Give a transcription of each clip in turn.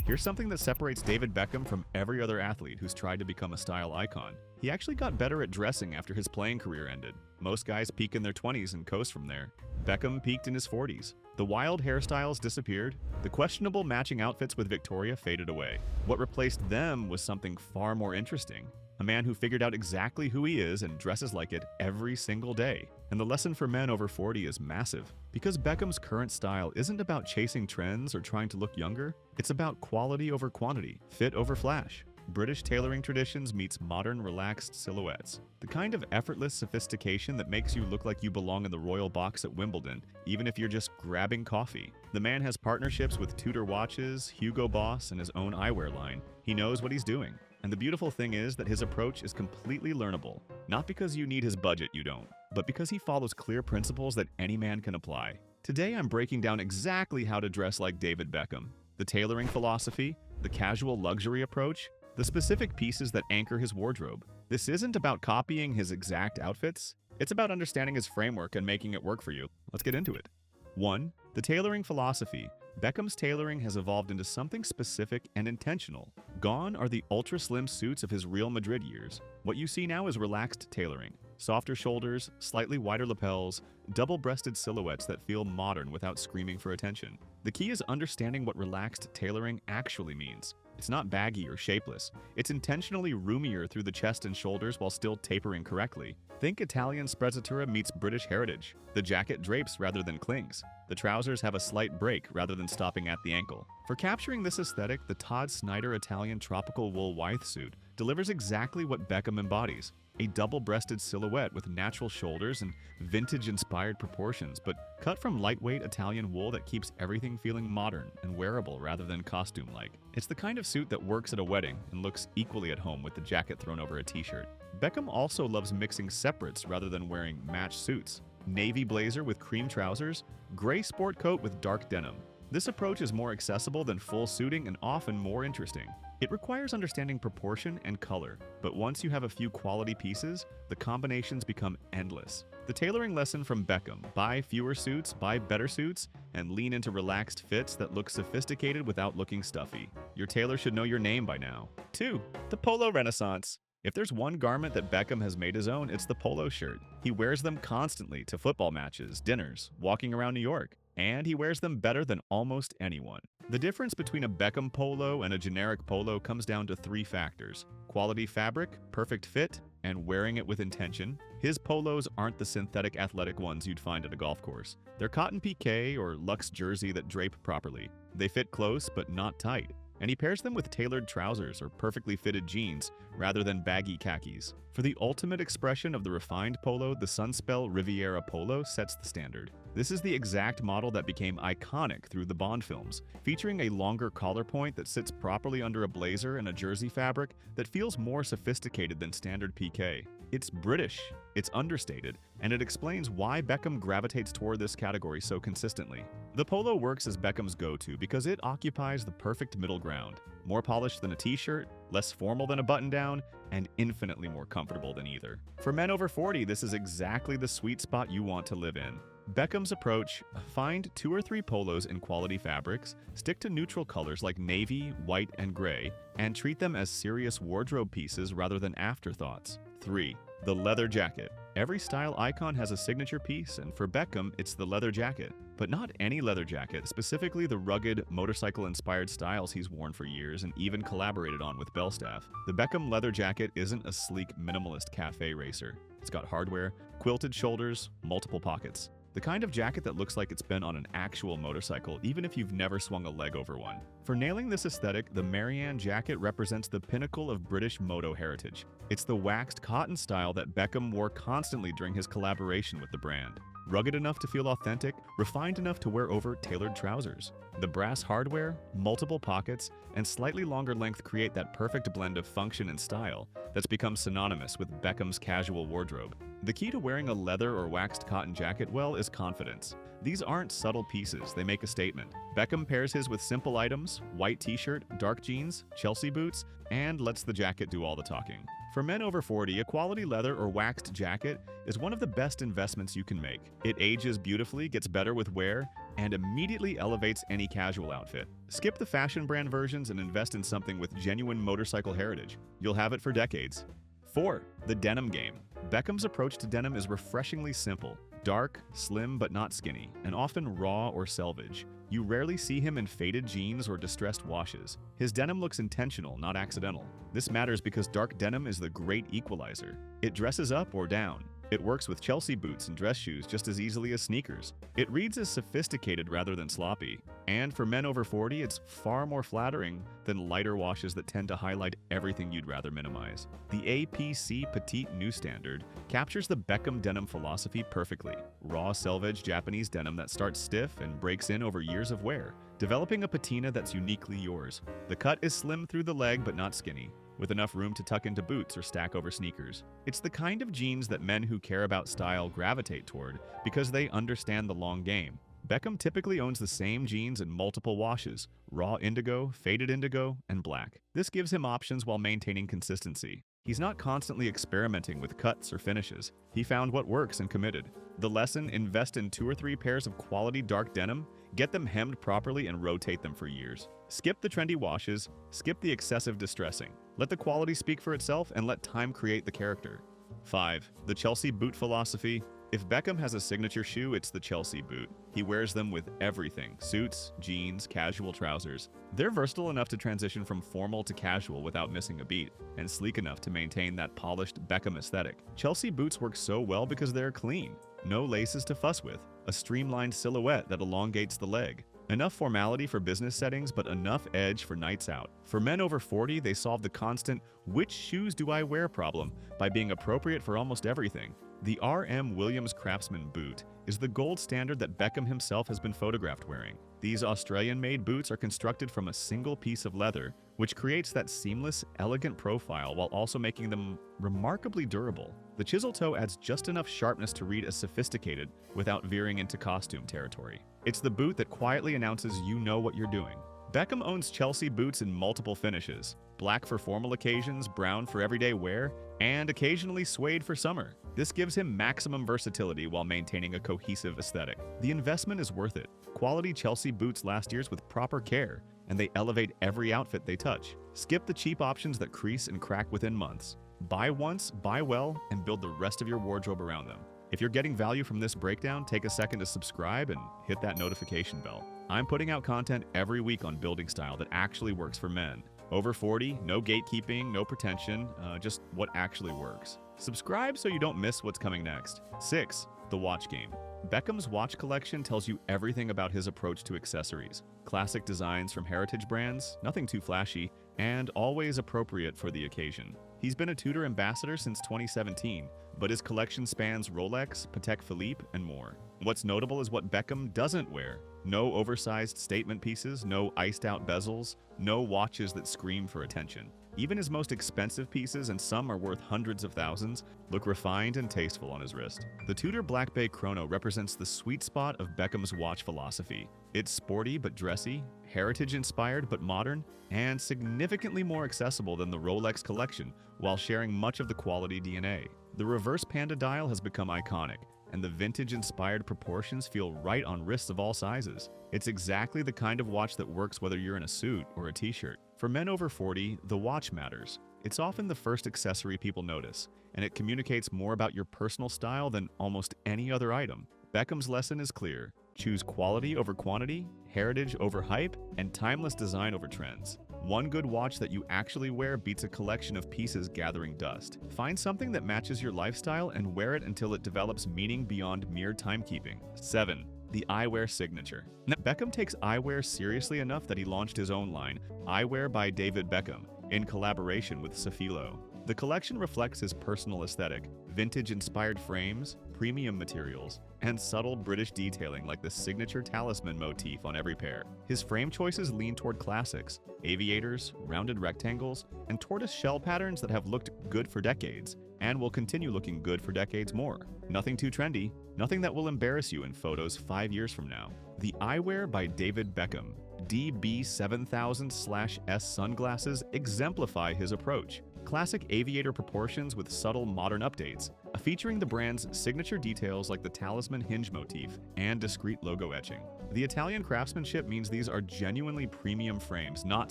Here's something that separates David Beckham from every other athlete who's tried to become a style icon. He actually got better at dressing after his playing career ended. Most guys peak in their 20s and coast from there. Beckham peaked in his 40s. The wild hairstyles disappeared. The questionable matching outfits with Victoria faded away. What replaced them was something far more interesting. A man who figured out exactly who he is and dresses like it every single day. And the lesson for men over 40 is massive. Because Beckham's current style isn't about chasing trends or trying to look younger, it's about quality over quantity, fit over flash. British tailoring traditions meets modern relaxed silhouettes. The kind of effortless sophistication that makes you look like you belong in the royal box at Wimbledon, even if you're just grabbing coffee. The man has partnerships with Tudor watches, Hugo Boss, and his own eyewear line. He knows what he's doing. And the beautiful thing is that his approach is completely learnable. Not because you need his budget, you don't, but because he follows clear principles that any man can apply. Today I'm breaking down exactly how to dress like David Beckham. The tailoring philosophy, the casual luxury approach, the specific pieces that anchor his wardrobe. This isn't about copying his exact outfits. It's about understanding his framework and making it work for you. Let's get into it. 1. The tailoring philosophy. Beckham's tailoring has evolved into something specific and intentional. Gone are the ultra-slim suits of his Real Madrid years. What you see now is relaxed tailoring. Softer shoulders, slightly wider lapels, double-breasted silhouettes that feel modern without screaming for attention. The key is understanding what relaxed tailoring actually means. It's not baggy or shapeless. It's intentionally roomier through the chest and shoulders while still tapering correctly. Think Italian sprezzatura meets British heritage. The jacket drapes rather than clings. The trousers have a slight break rather than stopping at the ankle. For capturing this aesthetic, the Todd Snyder Italian tropical wool Wythe suit delivers exactly what Beckham embodies. A double-breasted silhouette with natural shoulders and vintage-inspired proportions, but cut from lightweight Italian wool that keeps everything feeling modern and wearable rather than costume-like. It's the kind of suit that works at a wedding and looks equally at home with the jacket thrown over a t-shirt. Beckham also loves mixing separates rather than wearing matched suits. Navy blazer with cream trousers, gray sport coat with dark denim. This approach is more accessible than full suiting and often more interesting. It requires understanding proportion and color, but once you have a few quality pieces, the combinations become endless. The tailoring lesson from Beckham: buy fewer suits, buy better suits, and lean into relaxed fits that look sophisticated without looking stuffy. Your tailor should know your name by now. 2. The polo renaissance. If there's one garment that Beckham has made his own, it's the polo shirt. He wears them constantly to football matches, dinners, walking around New York, and he wears them better than almost anyone. The difference between a Beckham polo and a generic polo comes down to 3 factors: quality fabric, perfect fit, and wearing it with intention. His polos aren't the synthetic athletic ones you'd find at a golf course. They're cotton piqué or luxe jersey that drape properly. They fit close but not tight. And he pairs them with tailored trousers or perfectly fitted jeans rather than baggy khakis. For the ultimate expression of the refined polo, the Sunspell Riviera Polo sets the standard. This is the exact model that became iconic through the Bond films, featuring a longer collar point that sits properly under a blazer and a jersey fabric that feels more sophisticated than standard piqué. It's British, it's understated, and it explains why Beckham gravitates toward this category so consistently. The polo works as Beckham's go-to because it occupies the perfect middle ground. More polished than a t-shirt, less formal than a button-down, and infinitely more comfortable than either. For men over 40, this is exactly the sweet spot you want to live in. Beckham's approach: find 2 or 3 polos in quality fabrics, stick to neutral colors like navy, white, and gray, and treat them as serious wardrobe pieces rather than afterthoughts. 3. The leather jacket. Every style icon has a signature piece, and for Beckham, it's the leather jacket. But not any leather jacket, specifically the rugged, motorcycle-inspired styles he's worn for years and even collaborated on with Belstaff. The Beckham leather jacket isn't a sleek, minimalist cafe racer. It's got hardware, quilted shoulders, multiple pockets. The kind of jacket that looks like it's been on an actual motorcycle, even if you've never swung a leg over one. For nailing this aesthetic, the Marianne jacket represents the pinnacle of British moto heritage. It's the waxed cotton style that Beckham wore constantly during his collaboration with the brand. Rugged enough to feel authentic, refined enough to wear over tailored trousers. The brass hardware, multiple pockets, and slightly longer length create that perfect blend of function and style that's become synonymous with Beckham's casual wardrobe. The key to wearing a leather or waxed cotton jacket well is confidence. These aren't subtle pieces, they make a statement. Beckham pairs his with simple items: white t-shirt, dark jeans, Chelsea boots, and lets the jacket do all the talking. For men over 40, a quality leather or waxed jacket is one of the best investments you can make. It ages beautifully, gets better with wear, and immediately elevates any casual outfit. Skip the fashion brand versions and invest in something with genuine motorcycle heritage. You'll have it for decades. 4. The denim game. Beckham's approach to denim is refreshingly simple. Dark, slim but not skinny, and often raw or selvage. You rarely see him in faded jeans or distressed washes. His denim looks intentional, not accidental. This matters because dark denim is the great equalizer. It dresses up or down. It works with Chelsea boots and dress shoes just as easily as sneakers. It reads as sophisticated rather than sloppy. And for men over 40, it's far more flattering than lighter washes that tend to highlight everything you'd rather minimize. The APC Petite New Standard captures the Beckham denim philosophy perfectly. Raw selvage Japanese denim that starts stiff and breaks in over years of wear, developing a patina that's uniquely yours. The cut is slim through the leg but not skinny, with enough room to tuck into boots or stack over sneakers. It's the kind of jeans that men who care about style gravitate toward because they understand the long game. Beckham typically owns the same jeans in multiple washes: raw indigo, faded indigo, and black. This gives him options while maintaining consistency. He's not constantly experimenting with cuts or finishes. He found what works and committed. The lesson: invest in 2 or 3 pairs of quality dark denim, get them hemmed properly, and rotate them for years. Skip the trendy washes, skip the excessive distressing. Let the quality speak for itself and let time create the character. 5. The Chelsea boot philosophy. If Beckham has a signature shoe, it's the Chelsea boot. He wears them with everything: suits, jeans, casual trousers. They're versatile enough to transition from formal to casual without missing a beat, and sleek enough to maintain that polished Beckham aesthetic. Chelsea boots work so well because they're clean. No laces to fuss with. A streamlined silhouette that elongates the leg. Enough formality for business settings, but enough edge for nights out. For men over 40, they solve the constant "which shoes do I wear" problem by being appropriate for almost everything. The R.M. Williams Craftsman boot is the gold standard that Beckham himself has been photographed wearing. These Australian-made boots are constructed from a single piece of leather, which creates that seamless, elegant profile while also making them remarkably durable. The chisel toe adds just enough sharpness to read as sophisticated without veering into costume territory. It's the boot that quietly announces you know what you're doing. Beckham owns Chelsea boots in multiple finishes: black for formal occasions, brown for everyday wear, and occasionally suede for summer. This gives him maximum versatility while maintaining a cohesive aesthetic. The investment is worth it. Quality Chelsea boots last years with proper care, and they elevate every outfit they touch. Skip the cheap options that crease and crack within months. Buy once, buy well, and build the rest of your wardrobe around them. If you're getting value from this breakdown, take a second to subscribe and hit that notification bell. I'm putting out content every week on building style that actually works for men. Over 40, no gatekeeping, no pretension, just what actually works. Subscribe so you don't miss what's coming next. 6. The watch game. Beckham's watch collection tells you everything about his approach to accessories. Classic designs from heritage brands, nothing too flashy, and always appropriate for the occasion. He's been a Tudor ambassador since 2017, but his collection spans Rolex, Patek Philippe, and more. What's notable is what Beckham doesn't wear. No oversized statement pieces, no iced-out bezels, no watches that scream for attention. Even his most expensive pieces, and some are worth hundreds of thousands, look refined and tasteful on his wrist. The Tudor Black Bay Chrono represents the sweet spot of Beckham's watch philosophy. It's sporty but dressy, heritage-inspired but modern, and significantly more accessible than the Rolex collection, while sharing much of the quality DNA. The reverse panda dial has become iconic, and the vintage-inspired proportions feel right on wrists of all sizes. It's exactly the kind of watch that works whether you're in a suit or a t-shirt. For men over 40, the watch matters. It's often the first accessory people notice, and it communicates more about your personal style than almost any other item. Beckham's lesson is clear: choose quality over quantity, heritage over hype, and timeless design over trends. One good watch that you actually wear beats a collection of pieces gathering dust. Find something that matches your lifestyle and wear it until it develops meaning beyond mere timekeeping. 7. The eyewear signature. Now, Beckham takes eyewear seriously enough that he launched his own line, Eyewear by David Beckham, in collaboration with Safilo. The collection reflects his personal aesthetic: vintage-inspired frames, premium materials, and subtle British detailing like the signature talisman motif on every pair. His frame choices lean toward classics: aviators, rounded rectangles, and tortoise shell patterns that have looked good for decades, and will continue looking good for decades more. Nothing too trendy, nothing that will embarrass you in photos 5 years from now. The Eyewear by David Beckham DB7000/S sunglasses exemplify his approach. Classic aviator proportions with subtle modern updates, featuring the brand's signature details like the talisman hinge motif and discreet logo etching. The Italian craftsmanship means these are genuinely premium frames, not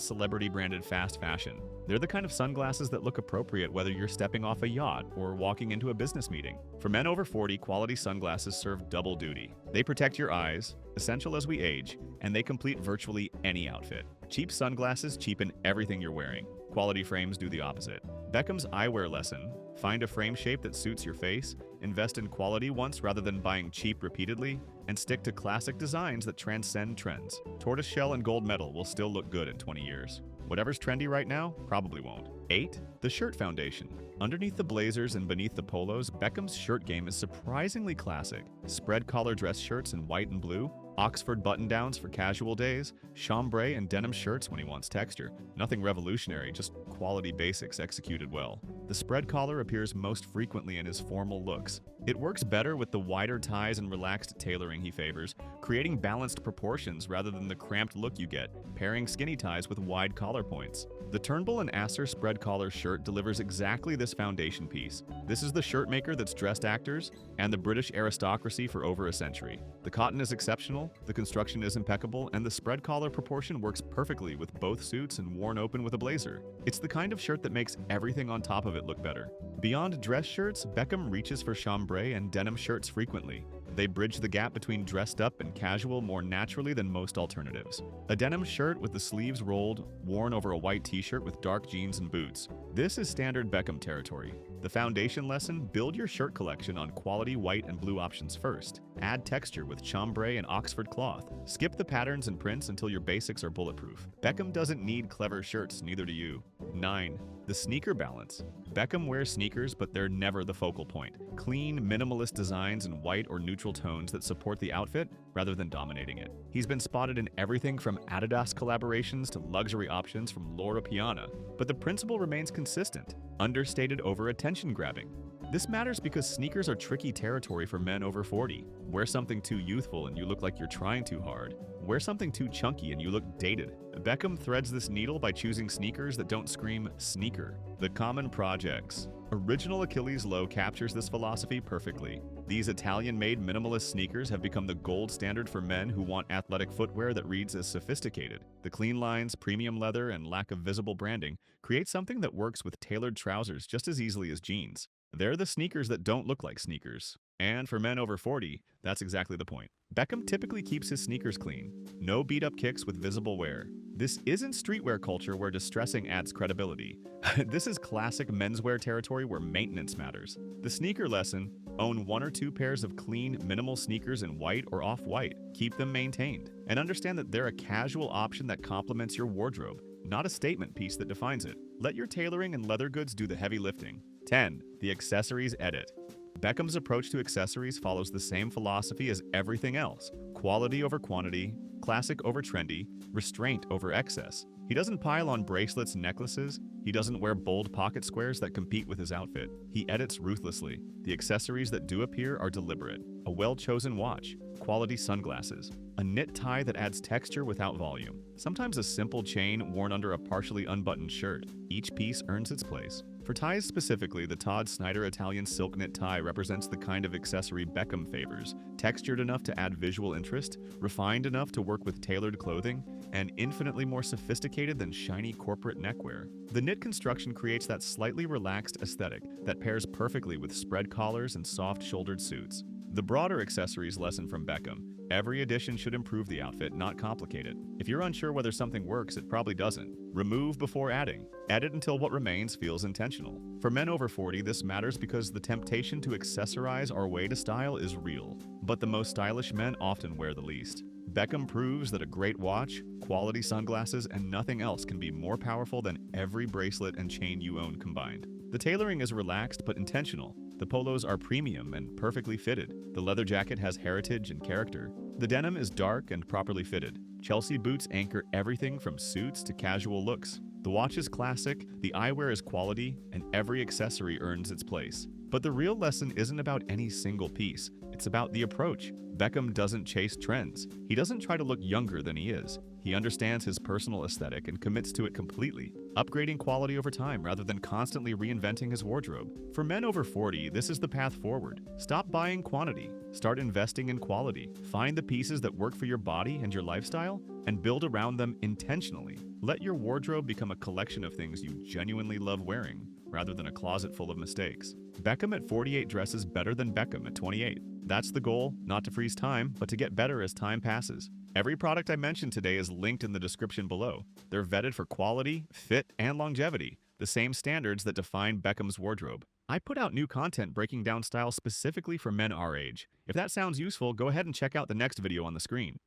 celebrity-branded fast fashion. They're the kind of sunglasses that look appropriate whether you're stepping off a yacht or walking into a business meeting. For men over 40, quality sunglasses serve double duty. They protect your eyes, essential as we age, and they complete virtually any outfit. Cheap sunglasses cheapen everything you're wearing. Quality frames do the opposite. Beckham's eyewear lesson: find a frame shape that suits your face, invest in quality once rather than buying cheap repeatedly, and stick to classic designs that transcend trends. Tortoiseshell and gold metal will still look good in 20 years. Whatever's trendy right now probably won't. 8. The shirt foundation. Underneath the blazers and beneath the polos, Beckham's shirt game is surprisingly classic. Spread collar dress shirts in white and blue, Oxford button-downs for casual days, chambray and denim shirts when he wants texture. Nothing revolutionary, just quality basics executed well. The spread collar appears most frequently in his formal looks. It works better with the wider ties and relaxed tailoring he favors, creating balanced proportions rather than the cramped look you get, pairing skinny ties with wide collar points. The Turnbull and Asser spread collar shirt delivers exactly this foundation piece. This is the shirt maker that's dressed actors and the British aristocracy for over a century. The cotton is exceptional, the construction is impeccable, and the spread collar proportion works perfectly with both suits and worn open with a blazer. It's the kind of shirt that makes everything on top of it look better. Beyond dress shirts, Beckham reaches for chambray and denim shirts frequently. They bridge the gap between dressed up and casual more naturally than most alternatives. A denim shirt with the sleeves rolled, worn over a white t-shirt with dark jeans and boots. This is standard Beckham territory. The foundation lesson: build your shirt collection on quality white and blue options first. Add texture with chambray and Oxford cloth. Skip the patterns and prints until your basics are bulletproof. Beckham doesn't need clever shirts, neither do you. 9. The sneaker balance. Beckham wears sneakers, but they're never the focal point. Clean, minimalist designs in white or neutral tones that support the outfit rather than dominating it. He's been spotted in everything from Adidas collaborations to luxury options from Loro Piana, but the principle remains consistent: understated over attention grabbing. This matters because sneakers are tricky territory for men over 40. Wear something too youthful and you look like you're trying too hard. Wear something too chunky and you look dated. Beckham threads this needle by choosing sneakers that don't scream sneaker. The common projects. Original Achilles Low captures this philosophy perfectly. These Italian-made minimalist sneakers have become the gold standard for men who want athletic footwear that reads as sophisticated. The clean lines, premium leather, and lack of visible branding create something that works with tailored trousers just as easily as jeans. They're the sneakers that don't look like sneakers. And for men over 40, that's exactly the point. Beckham typically keeps his sneakers clean. No beat-up kicks with visible wear. This isn't streetwear culture where distressing adds credibility. This is classic menswear territory where maintenance matters. The sneaker lesson: own 1 or 2 pairs of clean, minimal sneakers in white or off-white. Keep them maintained. And understand that they're a casual option that complements your wardrobe, not a statement piece that defines it. Let your tailoring and leather goods do the heavy lifting. 10. The accessories edit. Beckham's approach to accessories follows the same philosophy as everything else: quality over quantity, classic over trendy, restraint over excess. He doesn't pile on bracelets and necklaces. He doesn't wear bold pocket squares that compete with his outfit. He edits ruthlessly. The accessories that do appear are deliberate. A well-chosen watch, quality sunglasses, a knit tie that adds texture without volume, sometimes a simple chain worn under a partially unbuttoned shirt. Each piece earns its place. For ties specifically, the Todd Snyder Italian silk knit tie represents the kind of accessory Beckham favors: textured enough to add visual interest, refined enough to work with tailored clothing, and infinitely more sophisticated than shiny corporate neckwear. The knit construction creates that slightly relaxed aesthetic that pairs perfectly with spread collars and soft-shouldered suits. The broader accessories lesson from Beckham: every addition should improve the outfit, not complicate it. If you're unsure whether something works, it probably doesn't. Remove before adding. Edit until what remains feels intentional. For men over 40, this matters because the temptation to accessorize our way to style is real. But the most stylish men often wear the least. Beckham proves that a great watch, quality sunglasses, and nothing else can be more powerful than every bracelet and chain you own combined. The tailoring is relaxed but intentional. The polos are premium and perfectly fitted. The leather jacket has heritage and character. The denim is dark and properly fitted. Chelsea boots anchor everything from suits to casual looks. The watch is classic, the eyewear is quality, and every accessory earns its place. But the real lesson isn't about any single piece. It's about the approach. Beckham doesn't chase trends. He doesn't try to look younger than he is. He understands his personal aesthetic and commits to it completely, upgrading quality over time rather than constantly reinventing his wardrobe. For men over 40, this is the path forward. Stop buying quantity. Start investing in quality. Find the pieces that work for your body and your lifestyle, and build around them intentionally. Let your wardrobe become a collection of things you genuinely love wearing, rather than a closet full of mistakes. Beckham at 48 dresses better than Beckham at 28. That's the goal, not to freeze time, but to get better as time passes. Every product I mentioned today is linked in the description below. They're vetted for quality, fit, and longevity, the same standards that define Beckham's wardrobe. I put out new content breaking down style specifically for men our age. If that sounds useful, go ahead and check out the next video on the screen.